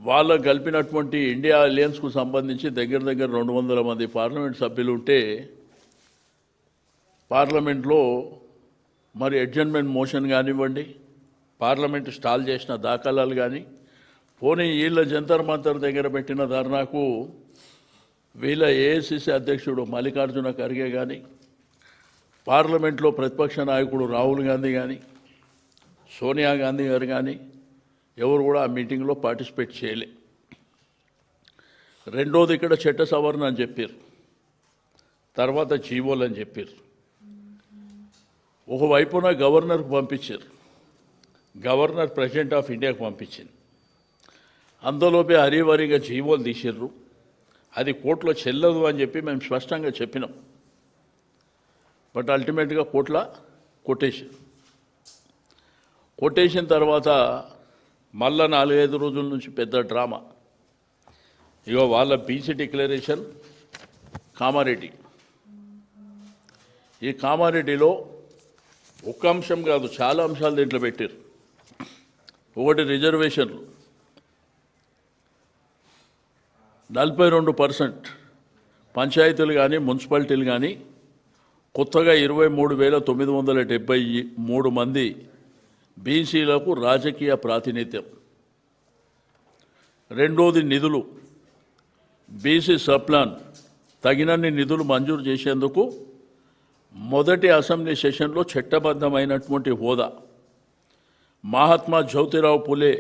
వాళ్ళకు కలిపినటువంటి ఇండియా అలయన్స్కు సంబంధించి దగ్గర 200 మంది పార్లమెంట్ సభ్యులు ఉంటే పార్లమెంట్లో మరి అడ్జర్న్మెంట్ మోషన్ కానివ్వండి, పార్లమెంట్ స్టాల్ చేసిన దాఖలాలు కానీ, పోనీ వీళ్ళ జంతర్ మంతర్ దగ్గర పెట్టిన ధర్నాకు వీళ్ళ ఏఐసిసి అధ్యక్షుడు మల్లికార్జున ఖర్గే కానీ, పార్లమెంట్లో ప్రతిపక్ష నాయకుడు రాహుల్ గాంధీ కానీ, సోనియా గాంధీ గారు కానీ ఎవరు కూడా ఆ మీటింగ్లో పార్టిసిపేట్ చేయలే. రెండోది ఇక్కడ చట్ట సవరణ అని చెప్పారు, తర్వాత జీవోలు అని చెప్పారు. ఒకవైపున గవర్నర్కు పంపించారు, గవర్నర్ ప్రెసిడెంట్ ఆఫ్ ఇండియాకు పంపించింది. అందులోపే హరివరిగా జీవోలు తీసిర్రు. అది కోర్టులో చెల్లదు అని చెప్పి మేము స్పష్టంగా చెప్పినాం. బట్ అల్టిమేట్గా కోర్టులో కొట్టేసిన తర్వాత మళ్ళా 4-5 రోజుల నుంచి పెద్ద డ్రామా. ఇగో వాళ్ళ బీసీ డిక్లరేషన్ కామారెడ్డి. ఈ కామారెడ్డిలో ఒక్క అంశం కాదు, చాలా అంశాలు దీంట్లో పెట్టారు. ఒకటి రిజర్వేషన్లు 42% పంచాయతీలు కానీ మున్సిపాలిటీలు కానీ కొత్తగా 23,973 మంది బీసీలకు రాజకీయ ప్రాతినిధ్యం. రెండోది నిధులు, బీసీ సబ్ప్లాన్ తగినన్ని నిధులు మంజూరు చేసేందుకు మొదటి అసెంబ్లీ సెషన్లో చట్టబద్ధమైనటువంటి హోదా. మహాత్మా జ్యోతిరావు పులే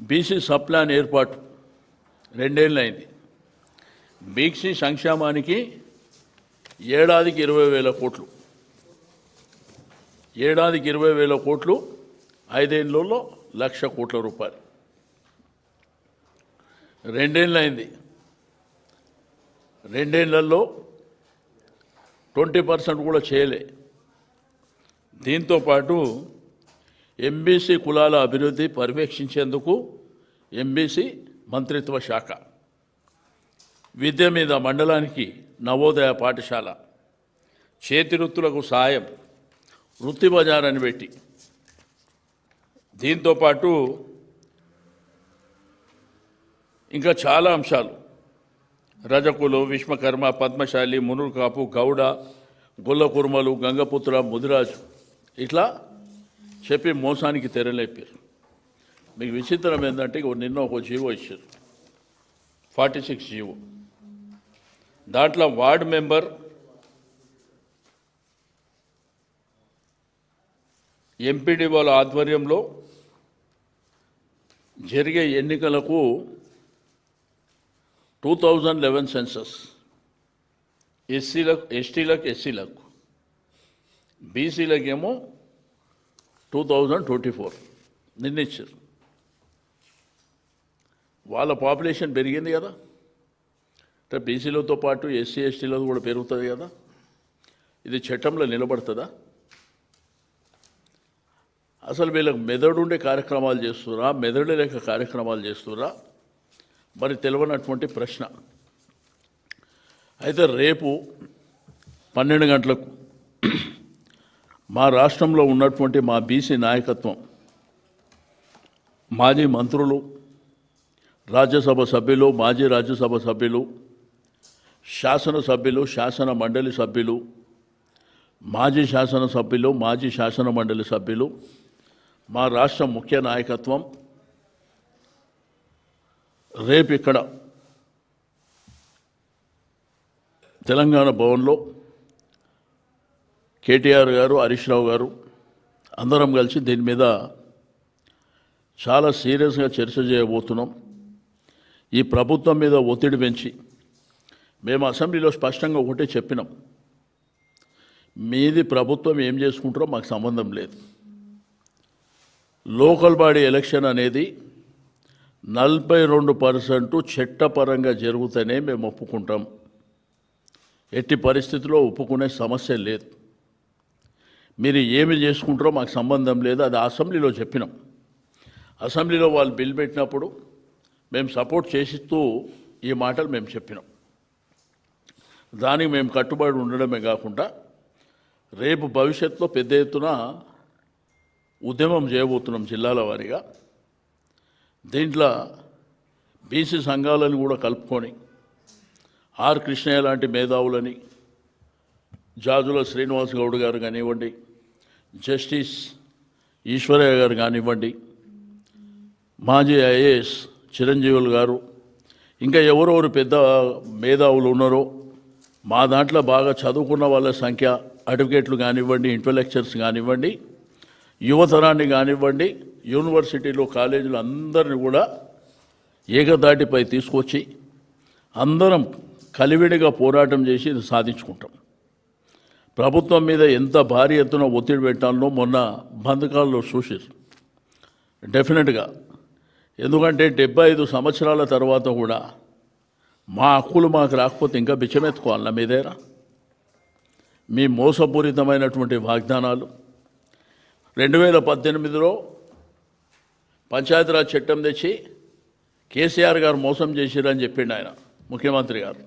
బీసీ సబ్ప్లాన్ ఏర్పాటు 2 ఏళ్ళైంది. బీసీ సంక్షేమానికి ఏడాదికి 20,000 కోట్లు, ఏడాదికి 20,000 కోట్లు, 5 ఏళ్ళలో 1,00,000 కోట్ల రూపాయలు. 2 ఏళ్ళైంది. 2 ఏళ్లలో 20% కూడా చేయలే. దీంతోపాటు ఎంబీసీ కులాల అభివృద్ధి పర్యవేక్షించేందుకు ఎంబీసీ మంత్రిత్వ శాఖ, విద్య మీద మండలానికి నవోదయ పాఠశాల, చేతి వృత్తులకు సాయం, వృత్తి బజార్ అని పెట్టి, దీంతోపాటు ఇంకా చాలా అంశాలు, రజకులు, విశ్వకర్మ, పద్మశాలి, మునులు కాపు, గౌడ, గొల్ల కుర్మలు, గంగపుత్ర, ముదిరాజు ఇట్లా చెప్పి మోసానికి తెరలేపారు. మీకు విచిత్రం ఏంటంటే నిన్న ఒక జీవో ఇచ్చారు, 46 జీవో. దాంట్లో వార్డు మెంబర్ ఎంపీడీఓల ఆధ్వర్యంలో జరిగే ఎన్నికలకు 2011 సెన్సస్ ఎస్టీలకు బీసీలకేమో 2024 నిర్ణయించారు. వాళ్ళ పాపులేషన్ పెరిగింది కదా, అంటే బీసీలతో పాటు ఎస్సీ ఎస్టీలతో కూడా పెరుగుతుంది కదా. ఇది చట్టంలో నిలబడుతుందా? అసలు వీళ్ళకి మెదడుండే కార్యక్రమాలు చేస్తురా, మెదడు లేక కార్యక్రమాలు చేస్తురా మరి తెలియనటువంటి ప్రశ్న. అయితే రేపు 12 గంటలకు మా రాష్ట్రంలో ఉన్నటువంటి మా బీసీ నాయకత్వం, మాజీ మంత్రులు, రాజ్యసభ సభ్యులు, మాజీ రాజ్యసభ సభ్యులు, శాసనసభ్యులు, శాసన మండలి సభ్యులు, మాజీ శాసనసభ్యులు, మాజీ శాసన మండలి సభ్యులు, మా రాష్ట్ర ముఖ్య నాయకత్వం రేపు ఇక్కడ తెలంగాణ భవన్లో కేటీఆర్ గారు, హరీష్ రావు గారు అందరం కలిసి దీని మీద చాలా సీరియస్గా చర్చ చేయబోతున్నాం. ఈ ప్రభుత్వం మీద ఒత్తిడి పెంచి మేము అసెంబ్లీలో స్పష్టంగా ఒకటే చెప్పినాం, మీది ప్రభుత్వం ఏం చేసుకుంటారో మాకు సంబంధం లేదు. లోకల్ బాడీ ఎలక్షన్ అనేది 42% చట్టపరంగా జరుగుతూనే మేము ఒప్పుకుంటాం. ఎట్టి పరిస్థితుల్లో ఒప్పుకునే సమస్య లేదు. మీరు ఏమి చేసుకుంటారో మాకు సంబంధం లేదు. అది అసెంబ్లీలో చెప్పినాం. అసెంబ్లీలో వాళ్ళు బిల్ పెట్టినప్పుడు మేము సపోర్ట్ చేసిస్తూ ఈ మాటలు మేము చెప్పినాం. దానికి మేము కట్టుబడి ఉండడమే కాకుండా రేపు భవిష్యత్తులో పెద్ద ఎత్తున ఉద్యమం చేయబోతున్నాం జిల్లాల వారీగా. దీంట్లో బీసీ సంఘాలను కూడా కలుపుకొని ఆర్ కృష్ణయ్య లాంటి మేధావులని, జాజుల శ్రీనివాస్ గౌడ్ గారు కానివ్వండి, జస్టిస్ ఈశ్వరయ్య గారు కానివ్వండి, మాజీ ఐఏఎస్ చిరంజీవులు గారు, ఇంకా ఎవరెవరు పెద్ద మేధావులు ఉన్నారో మా దాంట్లో బాగా చదువుకున్న వాళ్ళ సంఖ్య, అడ్వకేట్లు కానివ్వండి, ఇంటలెక్చర్స్ కానివ్వండి, యువతరాన్ని కానివ్వండి, యూనివర్సిటీలో కాలేజీలు అందరిని కూడా ఏకదాటిపై తీసుకొచ్చి అందరం కలివిడిగా పోరాటం చేసి ఇది సాధించుకుంటాం. ప్రభుత్వం మీద ఎంత భారీ ఎత్తున ఒత్తిడి పెట్టాలనో మొన్న బంధకాల్లో చూసారు డెఫినెట్గా. ఎందుకంటే 75 సంవత్సరాల తర్వాత కూడా మా హక్కులు మాకు రాకపోతే ఇంకా బిచ్చమెత్తుకోవాలన్నా మీ దగ్గర? మీ మోసపూరితమైనటువంటి వాగ్దానాలు 2018లో పంచాయతీరాజ్ చట్టం తెచ్చి కేసీఆర్ గారు మోసం చేసిరని చెప్పిండు ఆయన, ముఖ్యమంత్రి గారు.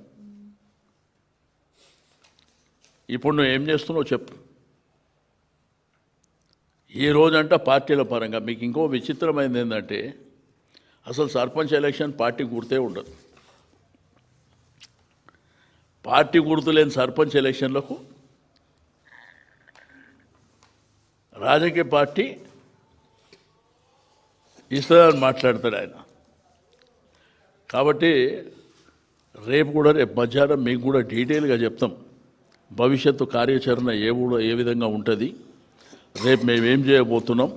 ఇప్పుడు నువ్వు ఏం చేస్తున్నావు చెప్పు. ఈ రోజంట పార్టీల పరంగా మీకు ఇంకో విచిత్రమైనది ఏంటంటే అసలు సర్పంచ్ ఎలక్షన్ పార్టీ గుర్తే ఉండదు. పార్టీ గుర్తు లేని సర్పంచ్ ఎలక్షన్లకు రాజకీయ పార్టీ ఇస్తుందని మాట్లాడతాడు ఆయన. కాబట్టి రేపు మధ్యాహ్నం మీకు కూడా డీటెయిల్గా చెప్తాం భవిష్యత్తు కార్యాచరణ ఏ విధంగా ఉంటుంది, రేపు మేమేం చేయబోతున్నాం.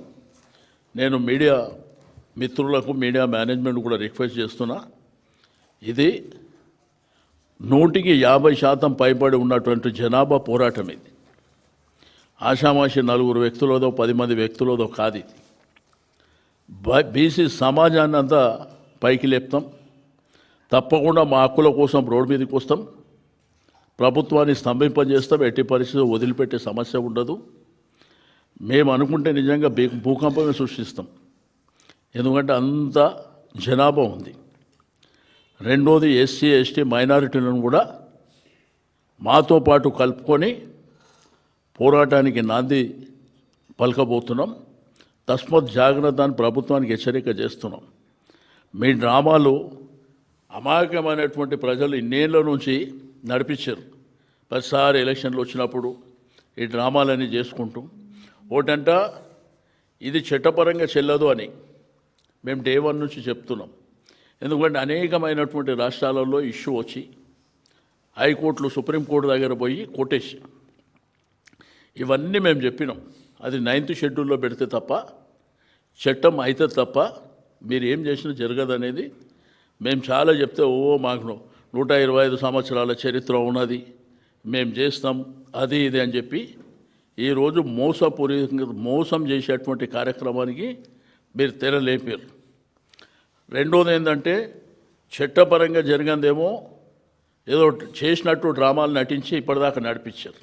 నేను మీడియా మిత్రులకు, మీడియా మేనేజ్మెంట్ కూడా రిక్వెస్ట్ చేస్తున్నా, ఇది 150% పైబడి ఉన్నటువంటి జనాభా పోరాటం. ఇది ఆషామాషి 4 వ్యక్తులదో 10 మంది వ్యక్తులదో కాదు. ఇది బీసీ సమాజాన్ని అంతా పైకి లేపుతాం. తప్పకుండా మా హక్కుల కోసం రోడ్డు మీదకి వస్తాం. ప్రభుత్వాన్ని స్తంభింపజేస్తాం. ఎట్టి పరిస్థితుల్లో వదిలిపెట్టే సమస్య ఉండదు. మేము అనుకుంటే నిజంగా భూకంపమే సృష్టిస్తాం. ఎందుకంటే అంత జనాభా ఉంది. రెండోది ఎస్సీ ఎస్టీ మైనారిటీలను కూడా మాతో పాటు కలుపుకొని పోరాటానికి నాంది పలకబోతున్నాం. తస్మత్ జాగ్రత్త అని ప్రభుత్వానికి హెచ్చరిక చేస్తున్నాం. మీ డ్రామాలు అమాయకమైనటువంటి ప్రజలు ఇన్నేళ్ళ నుంచి నడిపించారు. ప్రతిసారి ఎలక్షన్లు వచ్చినప్పుడు ఈ డ్రామాలన్నీ చేసుకుంటూ ఒకటంట ఇది చట్టపరంగా చెల్లదు అని మేము డే 1 నుంచి చెప్తున్నాం. ఎందుకంటే అనేకమైనటువంటి రాష్ట్రాలలో ఇష్యూ వచ్చి హైకోర్టులు, సుప్రీంకోర్టు దగ్గర పోయి కొట్టేసి ఇవన్నీ మేము చెప్పినాం. అది 9th షెడ్యూల్లో పెడితే తప్ప చట్టం అయితే తప్ప మీరు ఏం చేసినా జరగదనేది మేము చాలా చెప్తే, మాకు 125 సంవత్సరాల చరిత్ర ఉన్నది, మేము చేస్తాం అది ఇది అని చెప్పి ఈరోజు మోసం చేసేటువంటి కార్యక్రమానికి మీరు తెరలేపారు. రెండోది ఏంటంటే చట్టపరంగా జరిగిందేమో ఏదో చేసినట్టు డ్రామాలు నటించి ఇప్పటిదాకా నడిపించారు.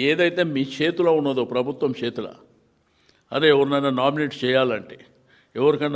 ఏదైతే మీ చేతిలో ఉన్నదో ప్రభుత్వం చేతిలో, అదే ఎవరినైనా నామినేట్ చేయాలంటే ఎవరికైనా